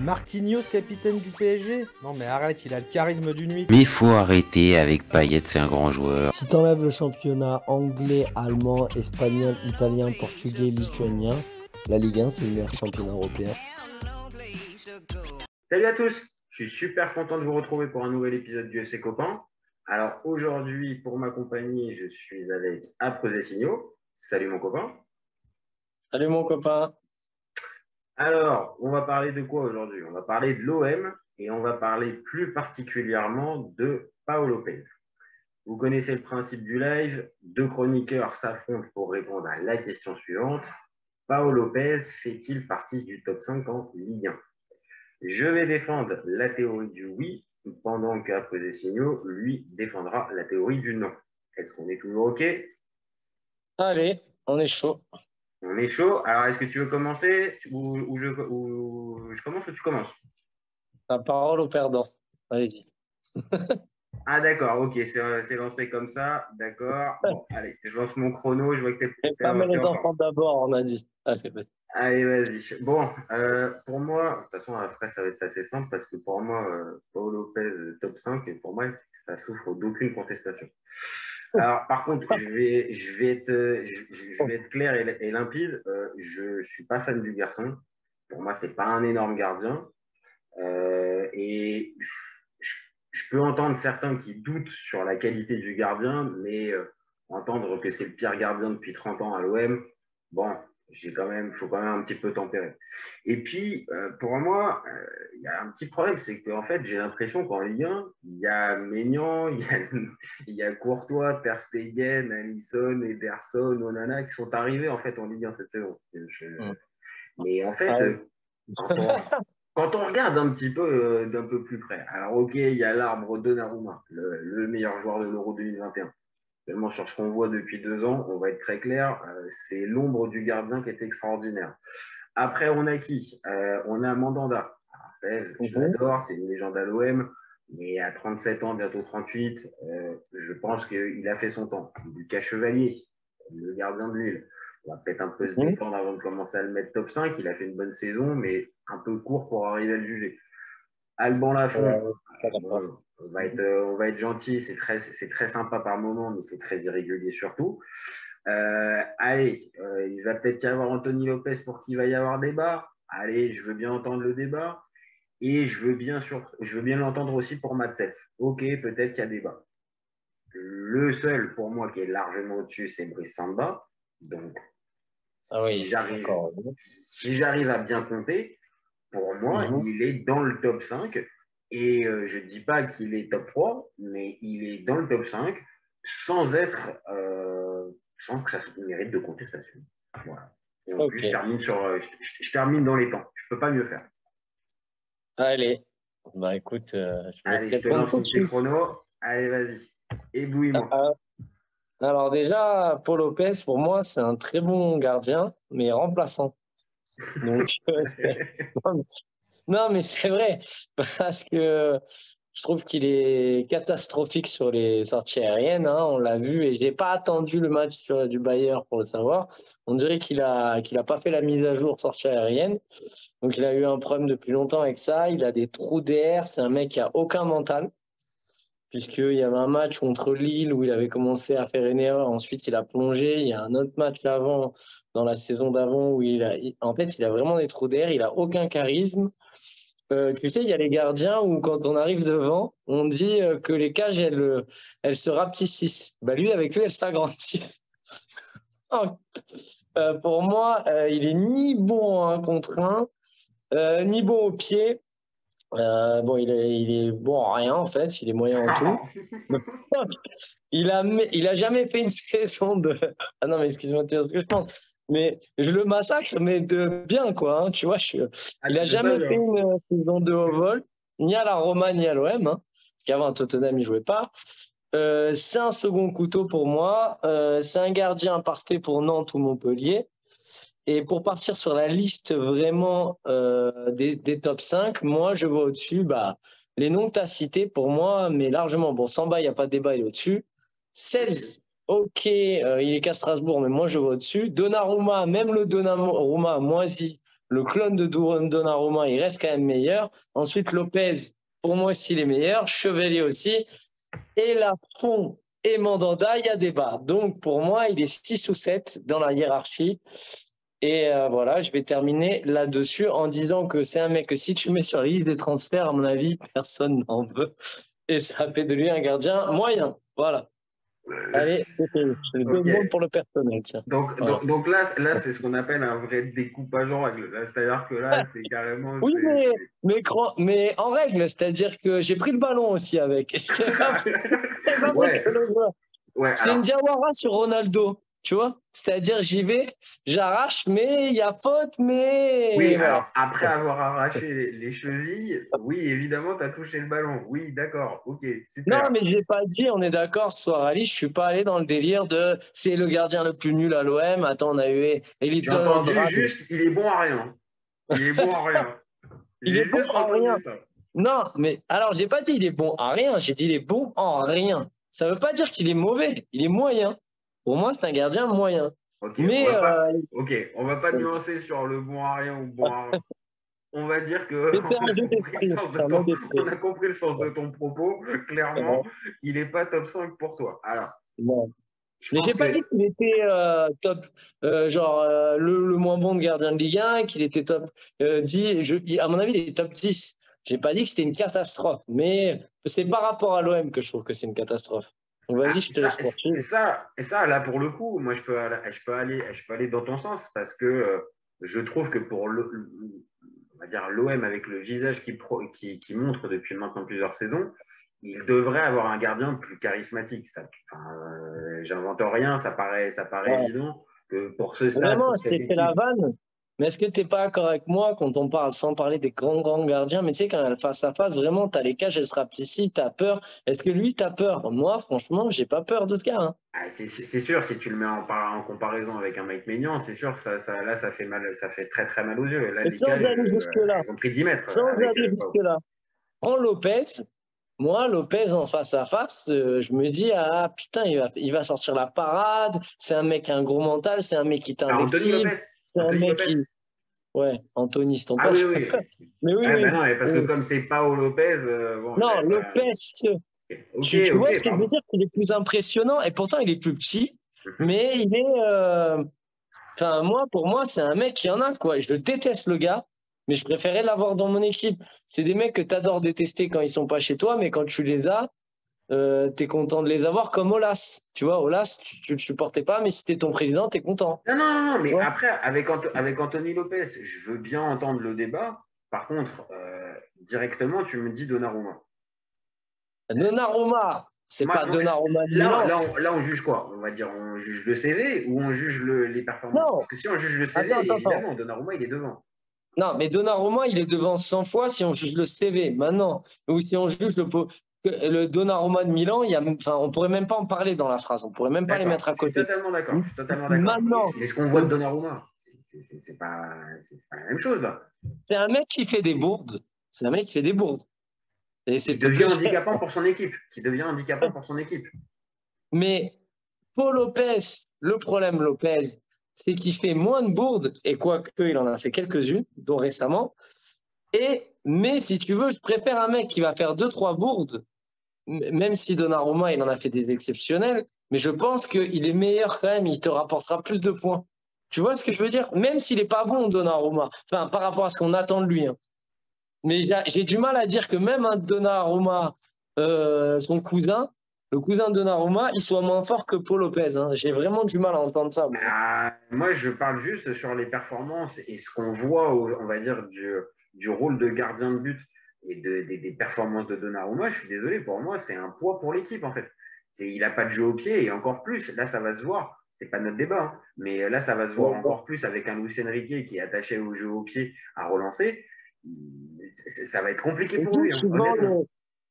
Marquinhos, capitaine du PSG? Non mais arrête, il a le charisme d'une nuit. Mais faut arrêter avec Payet, c'est un grand joueur. Si t'enlèves le championnat anglais, allemand, espagnol, italien, portugais, lituanien, la Ligue 1 c'est le meilleur championnat européen. Salut à tous, je suis super content de vous retrouver pour un nouvel épisode du FC Copain. Alors aujourd'hui, pour m'accompagner, je suis avec Apreux-Signaux. Salut mon copain. Salut mon copain. Alors, on va parler de quoi aujourd'hui? On va parler de l'OM et on va parler plus particulièrement de Pau Lopez. Vous connaissez le principe du live, deux chroniqueurs s'affrontent pour répondre à la question suivante. Pau Lopez fait-il partie du top 5 en Ligue 1? Je vais défendre la théorie du oui, pendant qu'Apreux-Signaux, lui, défendra la théorie du non. Est-ce qu'on est toujours OK? Allez, on est chaud. On est chaud. Alors, est-ce que tu veux commencer ou je commence ou tu commences? La parole au perdant. Allez-y. Ah, d'accord. OK, c'est lancé comme ça. D'accord. Bon, allez, je lance mon chrono. Je vois que t'es Les femmes et les enfants d'abord, on a dit. Allez, vas-y. Allez, vas-y. Bon, pour moi, de toute façon, après, ça va être assez simple parce que pour moi, Pau Lopez, top 5, et pour moi, ça souffre d'aucune contestation. Alors, par contre, je vais être clair et limpide. Je ne suis pas fan du garçon. Pour moi, ce n'est pas un énorme gardien. Et je peux entendre certains qui doutent sur la qualité du gardien, mais entendre que c'est le pire gardien depuis 30 ans à l'OM, bon, faut quand même un petit peu tempérer. Et puis, pour moi, il y a un petit problème, c'est qu'en fait, j'ai l'impression qu'en Ligue 1, il y a Maignan, il y a Courtois, Ter Stegen, Alisson, Ederson, Onana qui sont arrivés en fait en Ligue 1 cette saison. Mais en fait, quand on regarde un petit peu d'un peu plus près, alors ok, il y a l'arbre Donnarumma, le meilleur joueur de l'Euro 2021. Tellement sur ce qu'on voit depuis 2 ans, on va être très clair, c'est l'ombre du gardien qui est extraordinaire. Après, on a qui? On a Mandanda. Je l'adore, c'est une légende à l'OM, mais à 37 ans, bientôt 38, je pense qu'il a fait son temps. Lucas Chevalier, le gardien de Lille. On va peut-être un peu se défendre avant de commencer à le mettre top 5. Il a fait une bonne saison, mais un peu court pour arriver à le juger. Alban Lafont, on va être gentil, c'est très sympa par moment, mais c'est très irrégulier surtout. Allez, il va peut-être y avoir Anthony Lopez pour qu'il va y avoir débat. Allez, je veux bien entendre le débat. Et je veux bien l'entendre aussi pour Matsef. Ok, peut-être qu'il y a débat. Le seul pour moi qui est largement au-dessus, c'est Brice Samba. Donc, si j'arrive à bien compter, pour moi, il est dans le top 5. Et je ne dis pas qu'il est top 3, mais il est dans le top 5 sans que ça mérite de contestation. Voilà. Et en plus, je termine dans les temps. Je ne peux pas mieux faire. Allez. Bah écoute, je te lance un petit chrono. Allez, vas-y. Éblouis-moi. Alors déjà, Pau Lopez, pour moi, c'est un très bon gardien, mais remplaçant. Donc, non, mais c'est vrai, parce que je trouve qu'il est catastrophique sur les sorties aériennes. Hein, on l'a vu, et je n'ai pas attendu le match du Bayern pour le savoir. On dirait qu'il a pas fait la mise à jour sortie aérienne. Donc, il a eu un problème depuis longtemps avec ça. Il a des trous d'air. C'est un mec qui a aucun mental. Puisqu'il y avait un match contre Lille où il avait commencé à faire une erreur, ensuite il a plongé. Il y a un autre match dans la saison d'avant, où il a vraiment des trous d'air, il n'a aucun charisme. Tu sais, il y a les gardiens où quand on arrive devant, on dit que les cages, elles se rapetissent. Bah lui, avec lui, elles s'agrandissent. Pour moi, il est ni bon en 1 contre 1, ni bon au pied. Bon, il est bon en rien en fait, il est moyen en tout. Il a jamais fait une saison de. Ah non, mais excuse-moi de dire ce que je pense. Mais je le massacre, mais de bien quoi. Hein, tu vois, il a jamais fait une saison de haut vol, ni à la Roma ni à l'OM. Hein, parce qu'avant à Tottenham il jouait pas. C'est un second couteau pour moi. C'est un gardien parfait pour Nantes ou Montpellier. Et pour partir sur la liste vraiment des top 5, moi, je vois au-dessus les noms que tu as cités pour moi, mais largement. Bon, Samba, il n'y a pas de débat, il est au-dessus. Sels, ok, il est qu'à Strasbourg, mais moi, je vois au-dessus. Donnarumma, même le Donnarumma moisi, Le clone de Donnarumma, il reste quand même meilleur. Ensuite, Lopez, pour moi aussi, il est meilleur. Chevalier aussi. Et Lafont et Mandanda, il y a débat. Donc, pour moi, il est 6 ou 7 dans la hiérarchie. Et voilà, je vais terminer là-dessus en disant que c'est un mec que si tu le mets sur la liste des transferts, à mon avis, personne n'en veut. Et ça fait de lui un gardien moyen. Voilà. Allez, c'est le Ok. pour le personnel. Tiens. Donc, Voilà. donc là, c'est ce qu'on appelle un vrai découpage en règle. C'est-à-dire que là, c'est carrément. Oui, mais en règle, c'est-à-dire que j'ai pris le ballon aussi avec. J'ai pas pris Ouais, que le joueur. ouais. C'est une Diawara sur Ronaldo, tu vois? C'est-à-dire, j'y vais, j'arrache, mais il y a faute, mais. Oui, Voilà. alors après avoir arraché les chevilles, oui, évidemment, tu as touché le ballon. Oui, d'accord, ok, Non, super. mais je n'ai pas dit, on est d'accord, ce soir, Ali, je ne suis pas allé dans le délire de c'est le gardien le plus nul à l'OM. Attends, on a eu J'ai Eliton entendu Andrade. juste, il est bon à rien. Il est bon à rien. Il J'ai est bon juste en rien. entendu ça. Non, mais alors, j'ai pas dit il est bon à rien, j'ai dit il est bon en rien. Ça veut pas dire qu'il est mauvais, il est moyen. Pour moi, c'est un gardien moyen. Ok, Mais on va pas nuancer sur le bon à rien ou bon à rien. On va dire que c'est un jeu d'esprit, c'est un mot d'esprit. on a compris le sens de ton propos. Clairement, il n'est pas top 5 pour toi. Alors, Non. je Mais pense j'ai pas que. dit qu'il était top, le moins bon de gardien de Ligue 1, qu'il était top 10. À mon avis, il est top 10. J'ai pas dit que c'était une catastrophe, mais c'est par rapport à l'OM que je trouve que c'est une catastrophe. Donc vas-y, je te laisse poursuivre. Et ça, là, pour le coup, moi, je peux aller dans ton sens parce que je trouve que pour on va dire l'OM avec le visage qui montre depuis maintenant plusieurs saisons, il devrait avoir un gardien plus charismatique. J'invente rien, ça paraît Ouais. évident que pour ce stade, Vraiment, pour je cette t'ai fait la équipe. vanne. Mais est-ce que tu n'es pas d'accord avec moi quand on parle, sans parler des grands gardiens, mais tu sais, quand elle face à face, vraiment, tu as les cages, elles se rapetissent, tu as peur. Est-ce que lui, tu as peur? Moi, franchement, j'ai pas peur de ce gars. Hein. C'est sûr, si tu le mets en comparaison avec un Mike Maignan, c'est sûr que là, ça fait mal, ça fait très très mal aux yeux. Là, Et les sans cages, aller jusque-là, elles ont pris 10 mètres sans avec aller Pau. jusque-là, prends Lopez. Moi, Lopez en face à face, je me dis, ah putain, il va sortir la parade. C'est un mec qui a un gros mental, c'est un mec qui Anthony t'invective. Lopez. C'est un Anthony mec Lopez. qui. Ouais, Anthony, c'est ton Ah oui, pote. oui. Mais oui, Ouais, oui. bah non, parce que Oui. comme c'est Paolo Lopez, bon, Non, j'avais pas. Lopez, Ok, tu vois ce ok, que je veux pardon. dire? Il est plus impressionnant et pourtant il est plus petit, Mhm. mais il est. Enfin, pour moi, c'est un mec qui en a, quoi. Je le déteste, le gars, mais je préférais l'avoir dans mon équipe. C'est des mecs que tu adores détester quand ils sont pas chez toi, mais quand tu les as, tu es content de les avoir, comme Olas. Tu vois, Olas, tu le supportais pas, mais si t'es ton président, tu es content. Non, mais Tu vois. après, avec Anthony Lopez, je veux bien entendre le débat. Par contre, directement, tu me dis Donnarumma. Donnarumma, c'est Moi, pas Donnarumma de là, Milan. là, on juge quoi? On va dire, on juge le CV ou on juge les performances? Non, Parce que si on juge le attends, CV, attends, attends. évidemment, Donnarumma, il est devant. Non, mais Donnarumma, il est devant 100 fois si on juge le CV. Maintenant, ou si on juge le Donnarumma de Milan, enfin, on pourrait même pas en parler dans la phrase. On pourrait même pas les D'accord, mettre à je suis côté. totalement d'accord. Je suis totalement d'accord. Maintenant, Mais ce qu'on voit de Donnarumma, c'est pas la même chose, là. c'est un mec qui fait des bourdes. C'est un mec qui fait des bourdes. Et Qui c'est peu devient que j'aime. handicapant pour son équipe. Qui devient handicapant pour son équipe. Mais Paul Lopez, le problème Lopez, c'est qu'il fait moins de bourdes, et quoique il en a fait quelques-unes, dont récemment. Mais si tu veux, je préfère un mec qui va faire 2-3 bourdes, même si Donnarumma, il en a fait des exceptionnels, mais je pense qu'il est meilleur quand même, il te rapportera plus de points. Tu vois ce que je veux dire? Même s'il n'est pas bon, Donnarumma, enfin, par rapport à ce qu'on attend de lui. Hein. Mais j'ai du mal à dire que même un Donnarumma, son cousin, le cousin de Donnarumma, il soit moins fort que Paul Lopez. Hein. J'ai vraiment du mal à entendre ça. Moi, je parle juste sur les performances et ce qu'on voit, on va dire, du rôle de gardien de but et des performances de Donnarumma. Je suis désolé, pour moi, c'est un poids pour l'équipe, en fait. Il n'a pas de jeu au pied et encore plus. Là, ça va se voir. C'est pas notre débat, hein, mais là, ça va se voir encore plus avec un Luis Enrique qui est attaché au jeu au pied à relancer. Ça va être compliqué pour lui, hein, honnêtement.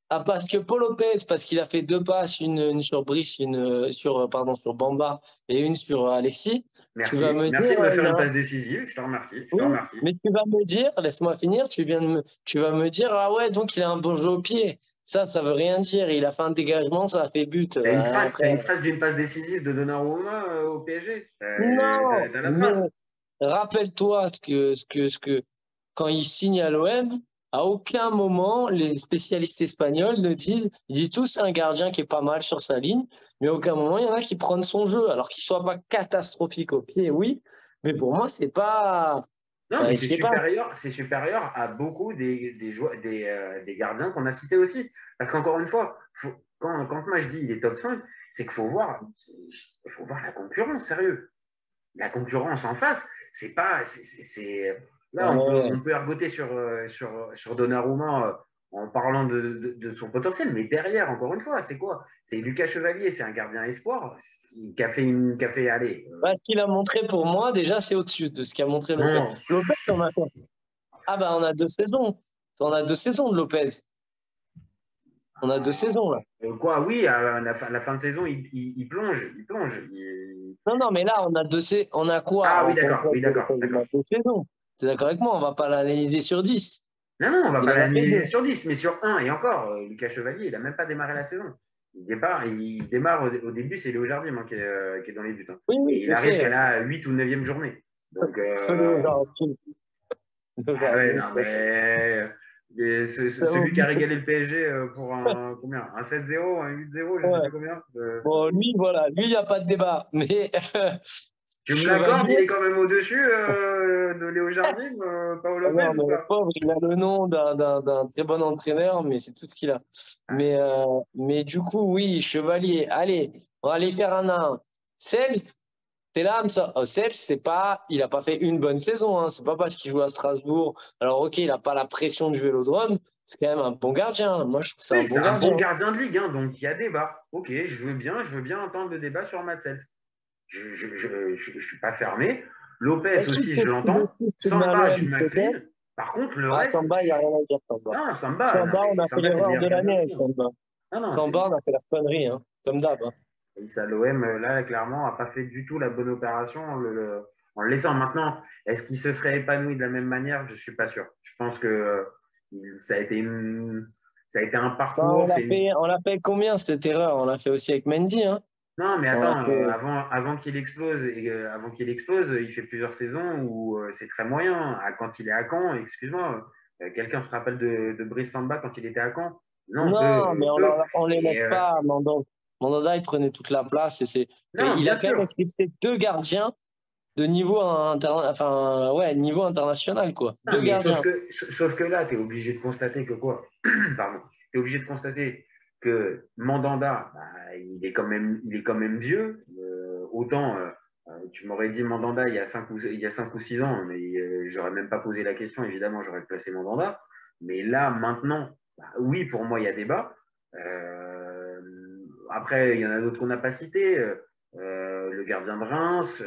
Parce que Paul Lopez, parce qu'il a fait 2 passes, une sur Brice, une sur Bamba et une sur Alexis. Tu vas me Merci dire, de me faire une passe décisive. Je te remercie. Je te oui, remercie. mais tu vas me dire, laisse-moi finir, tu vas me dire, ah ouais, donc il a un bon jeu au pied. Ça veut rien dire. Il a fait un dégagement, ça a fait but. T'as une trace, Après. d'une passe décisive de Donnarumma au PSG. Non, T'as la trace. rappelle-toi quand il signe à l'OM, à aucun moment les spécialistes espagnols ne disent, ils disent tous c'est un gardien qui est pas mal sur sa ligne, mais à aucun moment il y en a qui prennent son jeu, alors qu'il soit pas catastrophique au pied, oui, mais pour moi c'est pas, Non, mais je sais pas. c'est supérieur à beaucoup des gardiens qu'on a cités aussi. Parce qu'encore une fois, quand moi je dis il est top 5, c'est faut voir la concurrence, sérieux. La concurrence en face, c'est pas. Là, Ouais. on peut ergoter sur Donnarumma en parlant de son potentiel, mais derrière, encore une fois, c'est quoi? C'est Lucas Chevalier, c'est un gardien espoir qui a fait aller. Ce qu'il a montré pour moi, déjà, c'est au-dessus de ce qu'a montré Lopez. Non, Lopez, on a quoi? Ah bah on a 2 saisons. On a 2 saisons de Lopez. On a 2 saisons là. quoi, oui, à la fin de saison, il plonge. Il plonge. Non, mais là, on a quoi Ah oui, en d'accord, complet oui, de d'accord, Lopez? On d'accord. a 2 saisons. Tu es d'accord avec moi? On va pas l'analyser sur 10. Non, non, on va Il pas en a fait l'analyser 2. sur 10, mais sur un. Et encore, Lucas Chevalier, il n'a même pas démarré la saison. Il démarre au début, c'est Léo Jardim qui est dans les buts. Hein. Oui, Et il je arrive sais. qu'à la 8 ou 9e journée. Donc, Feu-le aujourd'hui. ah ouais, non, mais celui qui a régalé le PSG pour combien? Un 7-0, un 8-0, je ne sais Ouais. plus combien. Bon, lui, voilà, lui, il n'y a pas de débat. Mais Tu me l'accordes, Chevalier, il est quand même au-dessus de Léo Jardim, Paolo Lopez non, mais ou le pas? pauvre, il a le nom d'un très bon entraîneur, mais c'est tout ce qu'il a. Mais du coup, oui, Chevalier, allez, on va aller faire un à un. Cels, t'es là, Cels, il n'a pas fait une bonne saison, hein. C'est pas parce qu'il joue à Strasbourg. Alors, ok, il n'a pas la pression du Vélodrome, c'est quand même un bon gardien. Moi, je trouve que c'est un Oui, bon c'est un bon gardien. gardien de ligue, hein, donc il y a débat. Ok, je veux bien entendre le débat sur Matsels. Je suis pas fermé. Lopez Est-ce qu'il aussi, faut je trouver l'entends. plus qu'il met à Samba, je l'OM, peut-être? m'incline. Par contre, le Ah, reste, Samba, il n'y a rien à dire, Samba. non, Samba, non, Samba, on mais a fait Samba, c'est le l'erreur meilleur de gardien l'année de avec ligue. Samba. Non, non, Samba, on a fait la connerie, hein, comme d'hab. Hein. ça, l'OM, là, clairement, n'a pas fait du tout la bonne opération en le laissant. Maintenant, est-ce qu'il se serait épanoui de la même manière? Je ne suis pas sûr. Je pense que ça a été ça a été un Bah, parcours. on l'a fait combien cette erreur? On l'a fait aussi avec Mendy, hein. Non, mais On l'a attends, fait. avant qu'il explose, il fait plusieurs saisons où c'est très moyen. Quand il est à Caen, excuse-moi, quelqu'un se rappelle de Brice Samba quand il était à Caen? Non, Non, mais peu. on les Et, laisse pas. Mandanda, il prenait toute la place. non, Il bien a quand même sûr. éclipsé 2 gardiens de niveau international, quoi. Non, Deux mais gardiens. sauf que là, tu es obligé de constater que quoi? Pardon. Tu es obligé de constater que Mandanda, bah, il est quand même vieux. Autant, tu m'aurais dit Mandanda il y a 5 ou 6 ans, mais j'aurais même pas posé la question, évidemment, j'aurais placé Mandanda. Mais là, maintenant, bah, oui, pour moi, il y a débat. Euh, Après, il y en a d'autres qu'on n'a pas cités. Le gardien de Reims,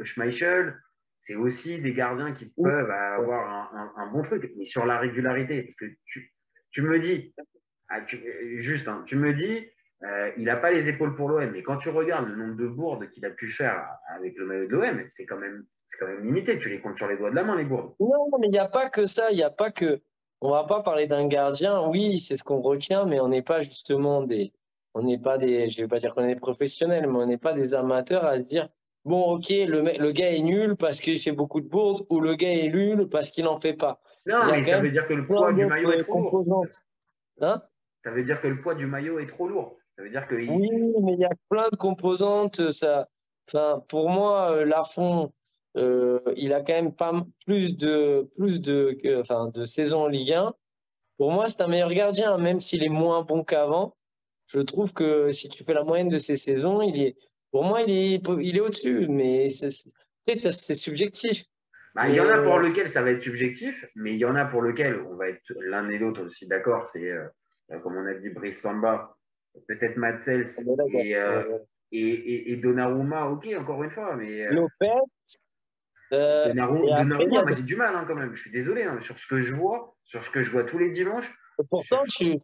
Schmeichel, c'est aussi des gardiens qui peuvent avoir un bon truc, mais sur la régularité. Parce que tu me dis, juste, hein, tu me dis, il n'a pas les épaules pour l'OM, mais quand tu regardes le nombre de bourdes qu'il a pu faire avec le maillot de l'OM, c'est quand même limité. Tu les comptes sur les doigts de la main, les bourdes. Non, mais il n'y a pas que ça. Il n'y a pas que. On va pas parler d'un gardien. Oui, c'est ce qu'on retient, mais on n'est pas justement des. On n'est pas des. Je vais pas dire qu'on est des professionnels, mais on n'est pas des amateurs à se dire bon, ok, le gars est nul parce qu'il fait beaucoup de bourdes, ou le gars est nul parce qu'il n'en fait pas. Il Non, y a mais quand ça même veut dire que le plein poids du maillot est d'autres trop lourd. composantes. Hein? Ça veut dire que le poids du maillot est trop lourd. Ça veut dire que Oui, mais il y a plein de composantes. Enfin, pour moi, Lafont, il a quand même pas de saisons en Ligue 1. Pour moi, c'est un meilleur gardien, même s'il est moins bon qu'avant. Je trouve que si tu fais la moyenne de ses saisons, pour moi, il est au-dessus. Mais après, ça, c'est subjectif. bah, il y Mais en a pour lequel ça va être subjectif, mais il y en a pour lequel on va être l'un et l'autre aussi d'accord. C'est, comme on a dit, Brice Samba, peut-être Matsels on est là, et Donnarumma, ok, encore une fois, mais Lopez, et après, Donnarumma, moi j'ai du mal hein, quand même. Je suis désolé, hein, sur ce que je vois tous les dimanches. pourtant, tu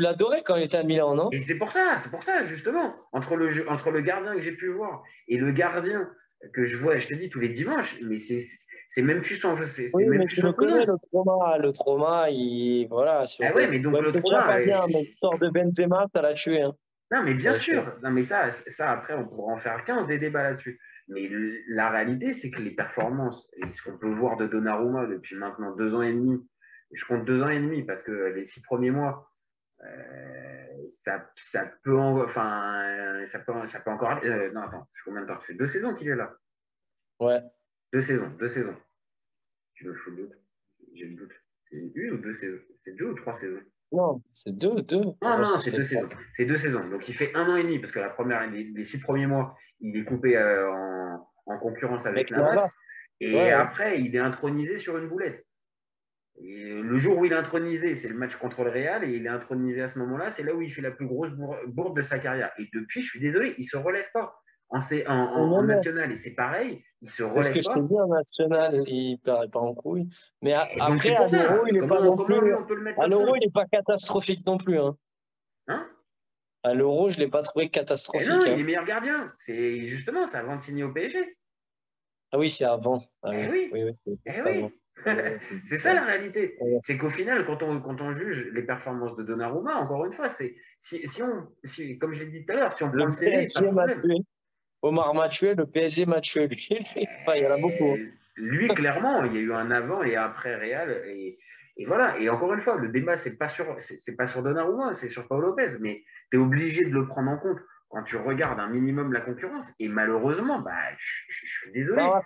l'adorais quand il était à Milan, non? Et c'est pour ça, justement, entre le gardien que j'ai pu voir et le gardien que je vois, je te dis, tous les dimanches, mais c'est même plus Oui, même mais plus tu le son connais, cousin. le trauma, voilà, Ah ouais, mais donc ouais, le c'est déjà trauma, pas bien, mais l'histoire de Benzema, ça l'a tué, hein. non, mais Ça bien l'a tué. sûr, non, mais ça après, on pourra en faire 15 des débats là-dessus. Mais la réalité, c'est que les performances, et ce qu'on peut voir de Donnarumma depuis maintenant 2 ans et demi, je compte 2 ans et demi parce que les 6 premiers mois, ça peut, ça peut encore. Non, attends, c'est combien de temps? Ça fait 2 saisons qu'il est là. Ouais. 2 saisons, 2 saisons. Tu me fous le doute? J'ai le doute. C'est 1 ou 2 saisons? C'est 2 ou 3 saisons? Non, c'est deux. Non, c'est 2 saisons. C'est 2 saisons. Donc il fait 1 an et demi parce que la première, les 6 premiers mois, il est coupé en concurrence avec Avec Navas. Navas. Et Ouais. après, il est intronisé sur une boulette. Et le jour où il est intronisé, c'est le match contre le Real, et il est intronisé à ce moment-là, c'est là où il fait la plus grosse bourde de sa carrière. Et depuis, je suis désolé, il ne se relève pas en national. Et c'est pareil, il ne se C'est ce que relève je t'ai pas. dit en national, il ne paraît pas en couille. Mais Et donc après, c'est à pour l'Euro, ça. il n'est pas non Comment plus. lui, on peut le mettre À top l'Euro, 5? il n'est pas catastrophique non plus. Hein. Hein? À l'Euro, je ne l'ai pas trouvé Et catastrophique. non, Hein. il est meilleur gardien. C'est justement, c'est avant de signer au PSG. Ah oui, c'est avant. Ah Eh oui, oui, c'est eh avant. oui. C'est ça la réalité. Ouais. C'est qu'au final, quand on juge les performances de Donnarumma, encore une fois, c'est comme je l'ai dit tout à l'heure, si on prend Le le CV, pas de PSG m'a problème. tué. Omar m'a tué, le PSG m'a tué. Lui. Enfin, il y en a beaucoup. Hein. Lui, clairement, il y a eu un avant et après Real. Et voilà. Et encore une fois, le débat, c'est pas sur Donnarumma, c'est sur Paul Lopez. Mais tu es obligé de le prendre en compte quand tu regardes un minimum la concurrence. Et malheureusement, je suis désolé. Bah,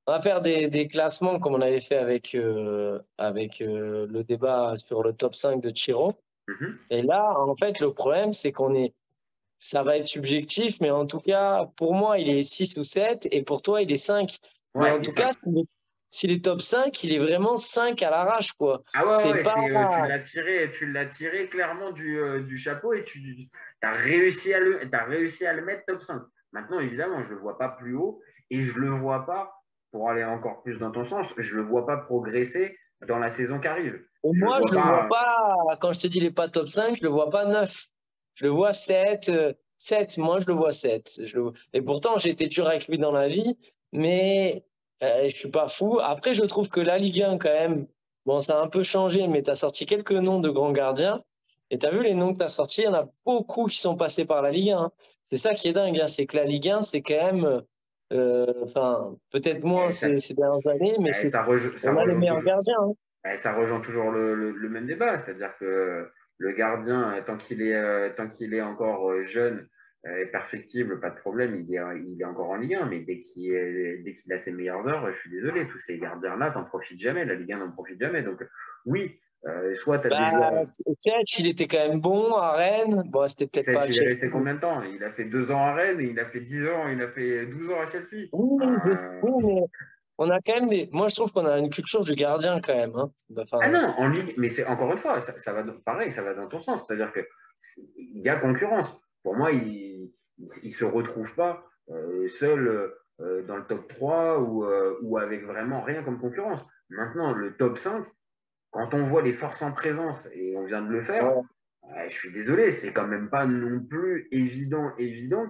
on va faire des classements comme on avait fait avec le débat sur le top 5 de Chiro. Mhm. Et là, en fait, le problème, c'est ça va être subjectif, mais en tout cas, pour moi, il est 6 ou 7, et pour toi, il est 5. Mais Ouais, en il est tout cas, 5. s'il est top 5, il est vraiment 5 à l'arrache, quoi. Ah C'est ouais, pas. tu l'as tiré clairement du chapeau et tu as réussi à le mettre top 5. Maintenant, évidemment, je ne le vois pas plus haut et je ne le vois pas, pour aller encore plus dans ton sens, je ne le vois pas progresser dans la saison qui arrive. Et Je le moi, vois je le vois pas. pas, quand je te dis il est pas top 5, je le vois pas 9. Je le vois 7. 7, moi, je le vois 7. Et pourtant, j'ai été dur avec lui dans la vie, mais je suis pas fou. Après, je trouve que la Ligue 1, quand même, bon, ça a un peu changé, mais tu as sorti quelques noms de grands gardiens. Et tu as vu les noms que tu as sortis, il y en a beaucoup qui sont passés par la Ligue 1. Hein. C'est ça qui est dingue, hein, c'est que la Ligue 1, c'est quand même, enfin, peut-être moins Et ça, ces dernières années, mais ça on a les rejoint meilleurs toujours, gardiens. Hein. ça rejoint toujours le même débat, c'est-à-dire que le gardien, tant qu'il est encore jeune et perfectible, pas de problème, il est encore en Ligue 1, mais dès qu'il a ses meilleures heures, je suis désolé, tous ces gardiens-là, t'en profites jamais, la Ligue 1 n'en profite jamais. Donc oui, soit tu as des Bah, joueurs. Ketch, il était quand même bon à Rennes. Bon, c'était peut-être pas à Il est Chelsea. resté combien de temps? Il a fait 2 ans à Rennes, et il a fait 10 ans, il a fait 12 ans à Chelsea. Oui, Euh, oui, mais on a quand même Moi, je trouve qu'on a une culture du gardien quand même. Hein. Ah Enfin, non, en Ligue, mais c'est encore une fois, ça va pareil, ça va dans ton sens. C'est-à-dire que il y a concurrence. Pour moi, il se retrouve pas seul dans le top 3 ou avec vraiment rien comme concurrence. Maintenant, le top 5, quand on voit les forces en présence, et on vient de le faire, ouais. je suis désolé, c'est quand même pas non plus évident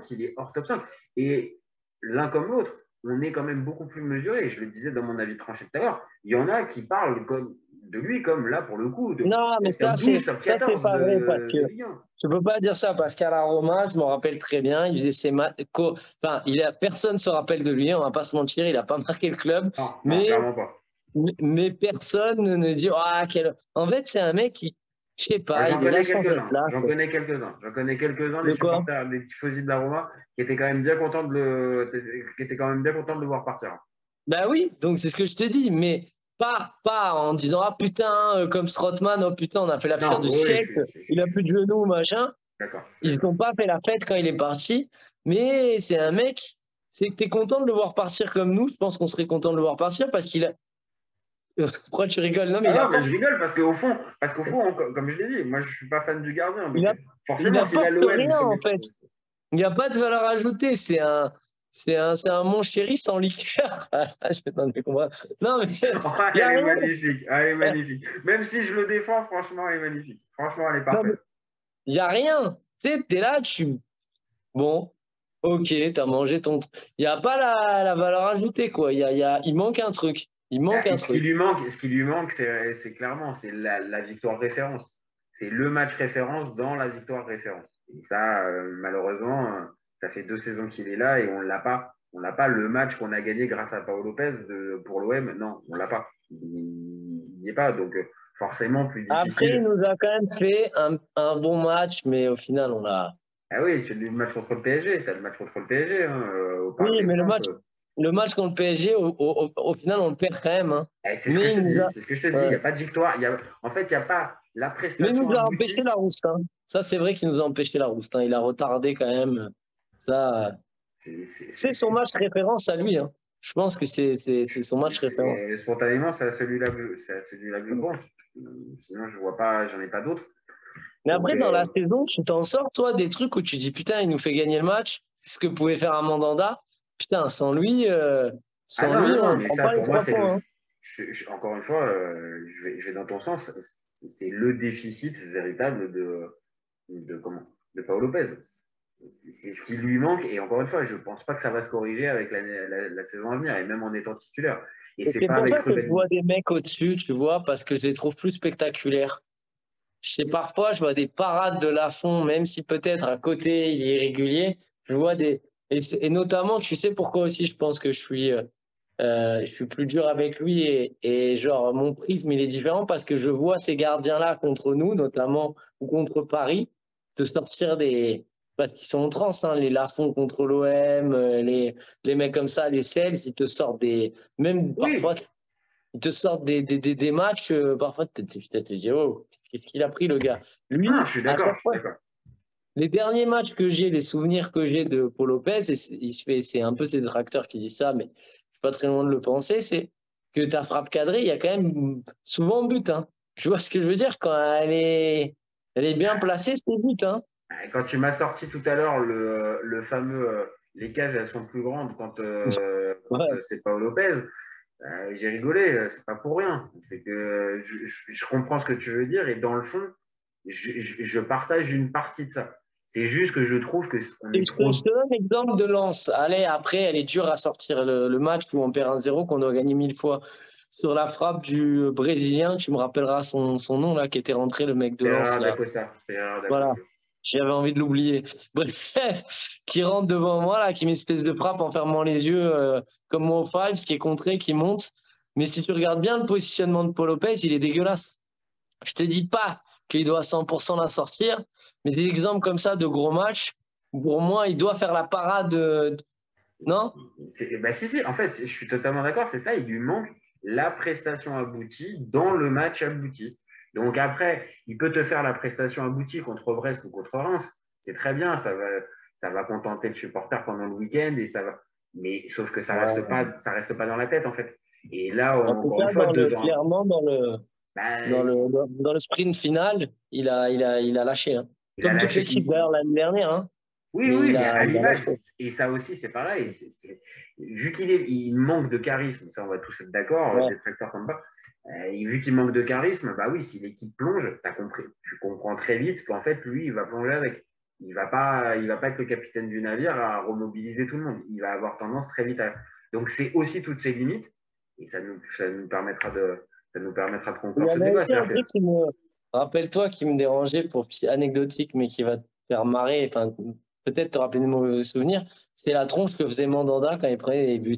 qu'il est hors top 5. Et l'un comme l'autre, on est quand même beaucoup plus mesuré. Je le disais dans mon avis tranché tout à l'heure, il y en a qui parlent de lui comme là, pour le coup, de Non, mais top 12, top ça, c'est 14 pas vrai parce que de Ligue 1. tu peux pas dire ça parce qu'à la Roma, je me rappelle très bien, il faisait ses matchs. Enfin, personne se rappelle de lui, on va pas se mentir, il a pas marqué le club, Non, mais, clairement pas. mais personne ne dit ah quel. En fait, c'est un mec qui, je sais pas, J'en il est là connais sans être quelques-uns. là. J'en connais quelques-uns. J'en connais quelques-uns des De quoi? supporters, des tifosi de la Roma qui étaient quand même bien contents qui étaient quand même bien contents de le voir partir. Ben oui, donc c'est ce que je te dis, mais pas en disant ah putain, comme Strootman, oh putain, on a fait l'affaire Non, du oui, siècle, il a plus de genoux, machin. d'accord. Ils n'ont pas fait la fête quand il est parti, mais c'est un mec, c'est que tu es content de le voir partir comme nous, je pense qu'on serait content de le voir partir parce qu'il a. Pourquoi tu rigoles? Non, mais Ah non, mais je rigole parce qu'au fond, comme je l'ai dit, moi je suis pas fan du gardien. Donc il forcément, s'il a apporte l'OM, rien en fait. Il n'y a pas de valeur ajoutée, c'est un mon chéri sans liqueur. Je vais t'en comprendre. Non, mais il n'y a elle est rien. magnifique. Elle est magnifique. Même si je le défends, franchement, elle est magnifique. Franchement, elle est parfaite. Il n'y a rien. Tu sais, tu es là, Bon, ok, tu as mangé ton. Il n'y a pas la valeur ajoutée, quoi. Il manque un truc. Il manque un Et truc. ce qui lui manque, c'est clairement c'est la victoire référence. C'est le match référence dans la victoire référence. Et ça, malheureusement, ça fait 2 saisons qu'il est là et on ne l'a pas. On n'a pas le match qu'on a gagné grâce à Paolo Lopez pour l'OM. Non, on l'a pas. Il n'y est pas. Donc, forcément, plus Après, il difficile. nous a quand même fait un bon match, mais au final, on a. Ah oui, c'est le match contre le PSG. Tu as le match contre le PSG hein, au Parc Oui, des mais Princes. le match contre le PSG, au final, on le perd quand même. Hein. C'est ce que je te dis. C'est ce que je te dis. Il Ouais. n'y a pas de victoire. En fait, il n'y a pas la Mais il prestation nous a aboutie. empêché la rouste. Hein. Ça, c'est vrai qu'il nous a empêché la rouste. Hein. Il a retardé quand même. Ça, c'est son match référence à lui. Hein. Je pense que c'est son match référence. Spontanément, c'est à celui-là que je pense. Sinon, je vois pas, j'en ai pas d'autres. Mais Donc, après, dans la saison, tu t'en sors, toi, des trucs où tu dis, putain, il nous fait gagner le match. C'est ce que pouvait faire un Mandanda. Putain, sans lui, on ne prend pas les 3 points. Hein. Encore une fois, je vais dans ton sens. C'est le déficit véritable de Paolo Lopez. C'est ce qui lui manque. Et encore une fois, je ne pense pas que ça va se corriger avec la saison à venir, et même en étant titulaire. Et c'est pour ça que je vois des mecs au-dessus, tu vois, parce que je les trouve plus spectaculaires. Je sais, parfois, je vois des parades de Lafont, même si peut-être à côté, il est irrégulier. Je vois des. Et notamment, tu sais pourquoi aussi je pense que je suis plus dur avec lui et genre, mon prisme, il est différent parce que je vois ces gardiens-là contre nous, notamment, ou contre Paris, te sortir des. Parce qu'ils sont en transe, hein, les Lafont contre l'OM, les mecs comme ça, les Cels, ils te sortent des. Même parfois, ils te sortent des matchs, parfois, tu te dis, oh, qu'est-ce qu'il a pris, le gars? Lui, je suis d'accord. Les derniers matchs que j'ai, les souvenirs que j'ai de Paul Lopez, c'est un peu ses détracteurs qui disent ça, mais je suis pas très loin de le penser, c'est que ta frappe cadrée, il y a quand même souvent but. Hein. Tu vois ce que je veux dire? Quand elle est bien placée, c'est but. Hein. Quand tu m'as sorti tout à l'heure le fameux les cages, elles sont plus grandes quand c'est Paolo Lopez, j'ai rigolé, c'est pas pour rien. C'est que je comprends ce que tu veux dire et dans le fond, je partage une partie de ça. C'est juste que je trouve que on est trop. Je te donne l'exemple de Lens. Allez, après, elle est dure à sortir le match où on perd 1-0, qu'on doit gagner 1000 fois. Sur la frappe du Brésilien, tu me rappelleras son nom, là, qui était rentré, le mec de Lens. Là. Voilà. J'avais envie de l'oublier. Bref, qui rentre devant moi, là, qui met une espèce de frappe en fermant les yeux, comme mon 5, qui est contré, qui monte. Mais si tu regardes bien le positionnement de Paul Lopez, il est dégueulasse. Je te dis pas qu'il doit à 100% la sortir, mais des exemples comme ça de gros matchs, pour moi, il doit faire la parade. Non? Si. En fait, je suis totalement d'accord. C'est ça, il lui manque la prestation aboutie dans le match abouti. Donc après, il peut te faire la prestation aboutie contre Brest ou contre Reims. C'est très bien, ça va contenter le supporter pendant le week-end et ça va. Mais sauf que ça reste pas dans la tête en fait. Et là, encore une fois, clairement dans le sprint final, il a lâché. Hein. Comme toute l'équipe d'ailleurs l'année dernière. Hein. Oui, mais à l'image. Et ça aussi, c'est pareil. Vu qu'il manque de charisme, ça on va tous être d'accord, des tracteurs comme ça. Vu qu'il manque de charisme, bah oui, si l'équipe plonge, tu comprends très vite qu'en fait, lui, il va plonger avec. Il va pas être le capitaine du navire à remobiliser tout le monde. Il va avoir tendance très vite à. Donc c'est aussi toutes ses limites, et ça nous permettra de conclure ce débat. Il y a un truc rappelle-toi, qui me dérangeait pour petit anecdotique, mais qui va te faire marrer. Enfin, peut-être te rappeler de mauvais souvenirs. C'est la tronche que faisait Mandanda quand il prenait les buts.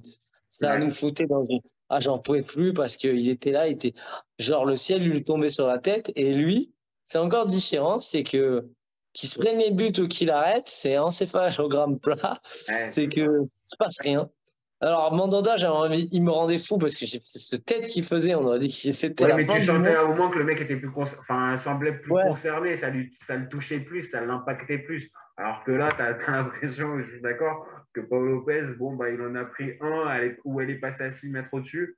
Ça nous foutait dans une. Ah, j'en pouvais plus parce qu'il était là, il était genre le ciel lui tombait sur la tête et lui, c'est encore différent, c'est que qu'il se prenne les buts ou qu'il arrête, c'est encéphalogramme plat, c'est que se passe rien. Alors Mandanda, j'avais envie, il me rendait fou parce que c'est cette tête qu'il faisait, on aurait dit que c'était la fin du monde. Mais tu sentais au moins que le mec était semblait plus concerné, ça le touchait plus, ça l'impactait plus. Alors que là, tu as l'impression, je suis d'accord, que Paul Lopez, il en a pris un où elle est passée à 6 mètres au-dessus.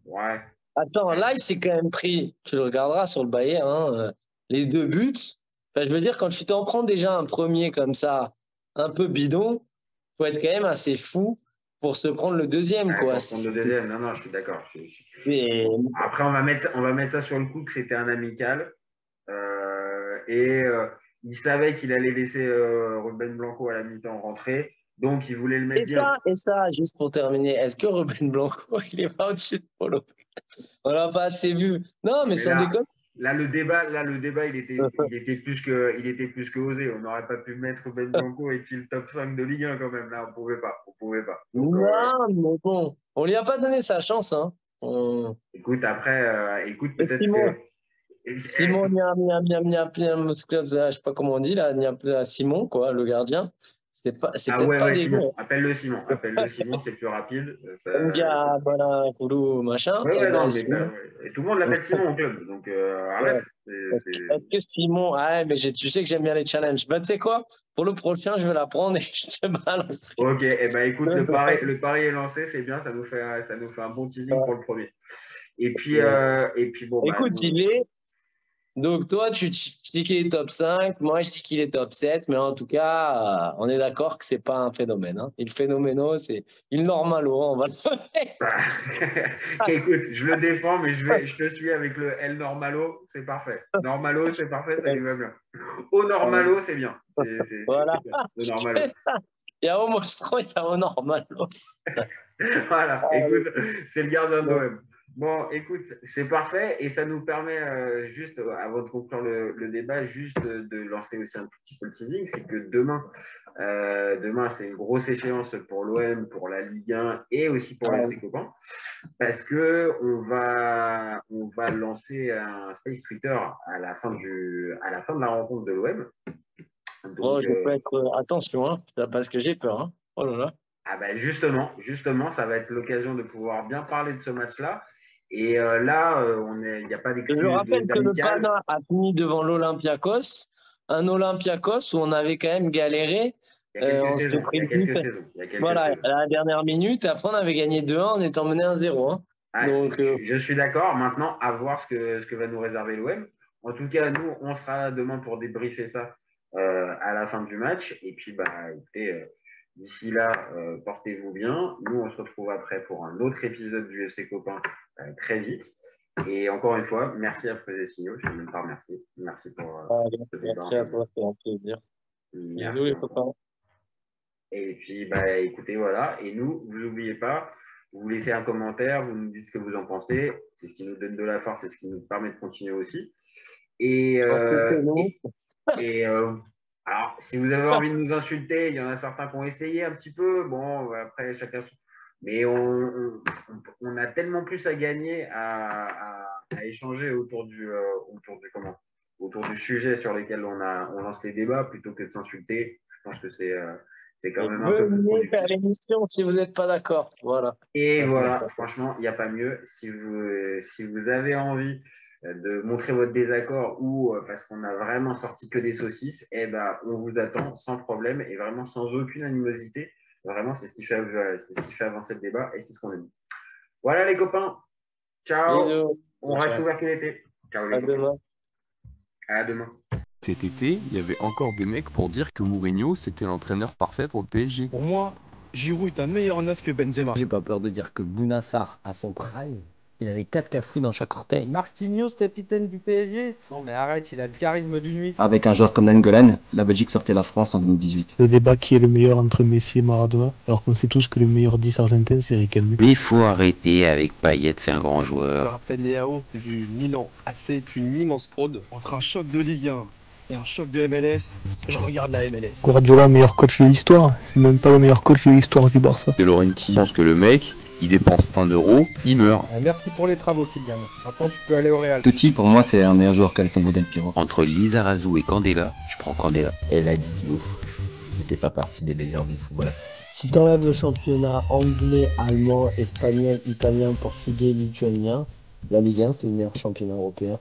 Ouais. Attends, là, il s'est quand même pris, tu le regarderas sur le Bayern, hein, les 2 buts. Enfin, je veux dire, quand tu t'en prends déjà un premier comme ça, un peu bidon, il faut être quand même assez fou pour se prendre le deuxième. Quoi. Pour prendre le deuxième, non, je suis d'accord. Après, on va mettre ça sur le coup que c'était un amical. Il savait qu'il allait laisser Ruben Blanco à la mi-temps rentrer, donc il voulait le mettre bien. Et ça, juste pour terminer, est-ce que Ruben Blanco, il est pas au-dessus de Polo? On l'a pas assez vu. Non, mais sans déconner. Là, le débat, il était plus que osé. On n'aurait pas pu mettre Ruben Blanco est-il top 5 de Ligue 1 quand même. Là, on pouvait pas. pouvez pas. Donc, Non, mais bon, on lui a pas donné sa chance, hein. écoute, après, peut-être Simon, que. Simon, je sais pas comment on dit là, Simon, quoi, le gardien. C'est Ah peut-être pas ouais, des Simon. bons. Appelle-le Simon. Appelle-le Simon, c'est plus rapide. Gars, voilà, Koulou, machin. Ouais, Et ouais, ben, non, mais Simon. et tout le monde l'appelle Simon au club. Donc, arrête. Est-ce que Simon. Ah, mais tu sais que j'aime bien les challenges. Ben, tu sais quoi? Pour le prochain, je vais la prendre et je te balancerai. Ok, et ben écoute, le pari est lancé, c'est bien, ça nous fait un bon teasing pour le premier. Et puis bon, bah, Écoute, il est. Donc, toi, tu dis qu'il est top 5, moi, je dis qu'il est top 7, mais en tout cas, on est d'accord que c'est pas un phénomène. Hein. Il phénoméno, c'est il normalo, on va le faire. écoute, je le défends, mais je te suis avec le El Normalo, c'est parfait. Normalo, c'est parfait, ça lui va bien. Au Normalo, c'est bien. Voilà. C'est bien. Le Normalo. Il y a au Mostro, il y a au Normalo. Voilà, écoute, c'est le gardien de l'OM. Bon, écoute, c'est parfait et ça nous permet juste, avant de conclure le débat, juste de lancer aussi un petit peu le teasing, c'est que demain c'est une grosse échéance pour l'OM, pour la Ligue 1 et aussi pour les FC Copains, parce que on va lancer un Space Twitter à la fin de la rencontre de l'OM. Donc, je peux être attention, hein, parce que j'ai peur. Hein. Oh là là. Ah ben justement, ça va être l'occasion de pouvoir bien parler de ce match-là. Et là, il n'y a pas d'excuse. Je rappelle que le d'amicale. Pana a fini devant l'Olympiakos, un Olympiakos où on avait quand même galéré. Il y a quelques saisons. Voilà, à la dernière minute. Après, on avait gagné 2-1 en étant mené 1-0. Hein. Ah, donc, je suis d'accord. Maintenant, à voir ce que va nous réserver l'OM. En tout cas, nous, on sera là demain pour débriefer ça à la fin du match. Et puis, bah, écoutez, d'ici là, portez-vous bien. Nous, on se retrouve après pour un autre épisode du FC Copain très vite. Et encore une fois, merci à Fred et Signaux. Je ne vais même pas remercier. Merci pour ce débat. Merci à toi, c'est un plaisir. Bisous les copains. Et puis, bah, écoutez, voilà. Et nous, vous n'oubliez pas, vous laissez un commentaire, vous nous dites ce que vous en pensez. C'est ce qui nous donne de la force, c'est ce qui nous permet de continuer aussi. Alors, si vous avez envie de nous insulter, il y en a certains qui ont essayé un petit peu. Bon, après, chacun. Mais on a tellement plus à gagner à échanger autour du sujet sur lequel on lance les débats plutôt que de s'insulter. Je pense que c'est quand même un peu plus productif. Faire l'émission si vous n'êtes pas d'accord. Voilà. Et voilà, franchement, il n'y a pas mieux. Si vous avez envie de montrer votre désaccord ou parce qu'on a vraiment sorti que des saucisses, eh ben, on vous attend sans problème et vraiment sans aucune animosité. Vraiment, c'est ce qui fait avancer le débat et c'est ce qu'on a dit. Voilà les copains. Ciao. Bisous. On reste ouvert tout l'été. Ciao les copains. Demain. À demain. Cet été, il y avait encore des mecs pour dire que Mourinho, c'était l'entraîneur parfait pour le PSG. Pour moi, Giroud est un meilleur neuf que Benzema. J'ai pas peur de dire que Bounassar, à son prime, il avait 4 cafous dans chaque orteil. Marquinhos, capitaine du PSG. Non mais arrête, il a le charisme du nuit. Avec un joueur comme Nainggolan, la Belgique sortait la France en 2018. Le débat qui est le meilleur entre Messi et Maradona, alors qu'on sait tous que le meilleur 10 argentin c'est Riquelme. Mais il faut arrêter avec Payet, c'est un grand Je joueur. rappelle Léao du Milan. AC est une immense fraude. Entre un choc de Ligue 1 et un choc de MLS, je regarde la MLS. Guardiola, meilleur coach de l'histoire, c'est même pas le meilleur coach de l'histoire du Barça. De Laurenti pense que le mec, il dépense 1 euro, il meurt. Merci pour les travaux, Kylian. Maintenant, tu peux aller au Real. Totti, pour moi, c'est un meilleur joueur qu'Alessandro Del Piero. Entre Lizarazu et Candela, je prends Candela. Elle a dit qu'il n'était pas partie des meilleurs du football. Si t'enlèves le championnat anglais, allemand, espagnol, italien, portugais, lituanien, la Ligue 1 c'est le meilleur championnat européen.